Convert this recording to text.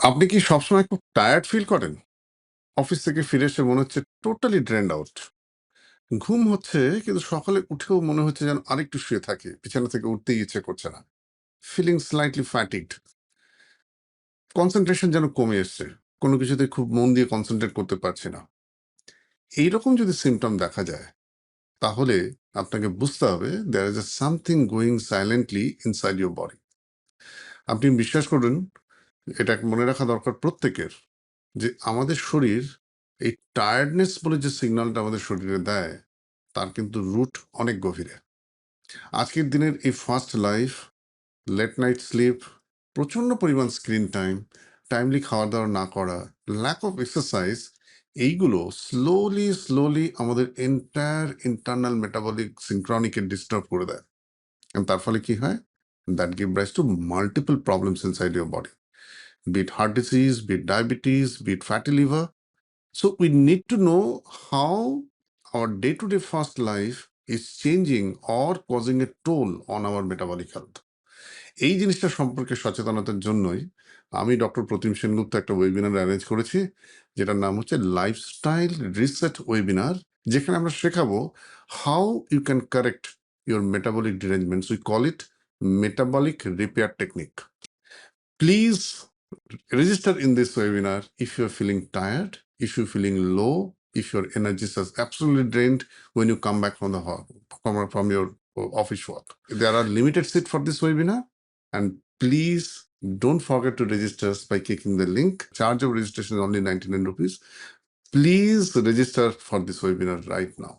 আপনি কি সবসময় খুব টায়ার্ড ফিল করেন? অফিস থেকে ফিরে এসে মনে হচ্ছে টোটালি ড্রেনড আউট। ঘুম হচ্ছে কিন্তু সকালে উঠেও মনে হচ্ছে যেন আরেকটু শুয়ে থাকি। বিছানা থেকে উঠতেই ইচ্ছে করছে না। Feeling slightly fatigued. কনসেনট্রেশন যেন কমে এসছে। কোনো কিছুতে খুব মন দিয়ে কনসেনট্রেট করতে পারছি না। এইরকম যদি সিম্পটম দেখা যায় তাহলে আপনাকে বুঝতে হবে there is something going silently inside your body. আপনি বিশ্বাস করবেন, এটা মনে রাখা দরকার প্রত্যেকের যে আমাদের শরীর এই টায়ার্ডনেস বলে যে সিগন্যালটা আমাদের শরীরে দেয় তার কিন্তু রুট অনেক গভীরে। আজকের দিনের এই fast life, late night sleep, প্রচণ্ড পরিমাণ স্ক্রিন টাইম, টাইমলি খাওয়া দাওয়া না করা, ল্যাক অফ এক্সারসাইজ, এইগুলো স্লোলি স্লোলি আমাদের এন্টায়ার ইন্টারনাল মেটাবলিক সিনক্রনিকে ডিস্টার্ব করে দেয়। এবং তার ফলে কি হয়? That give rise to multiple problems inside your body, be it heart disease, be it diabetes, be it fatty liver. So we need to know how our day-to-day fast life is changing or causing a toll on our metabolic health. এই জিনিসটা সম্পর্কে সচেতনতার জন্যই আমি doctor প্রতিম সেনগুপ্ত একটা webinar arrange করেছি, যেটার নাম হচ্ছে লাইফস্টাইল রিসেট ওয়েবিনার, যেখানে আমরা শেখাবো how you can correct your metabolic derangements. We call it metabolic repair technique. Please register in this webinar if you're feeling tired, if you're feeling low, if your energy is absolutely drained when you come back from your office work. There are limited seats for this webinar, and please don't forget to register by clicking the link. Charge of registration is only 99 rupees. Please register for this webinar right now.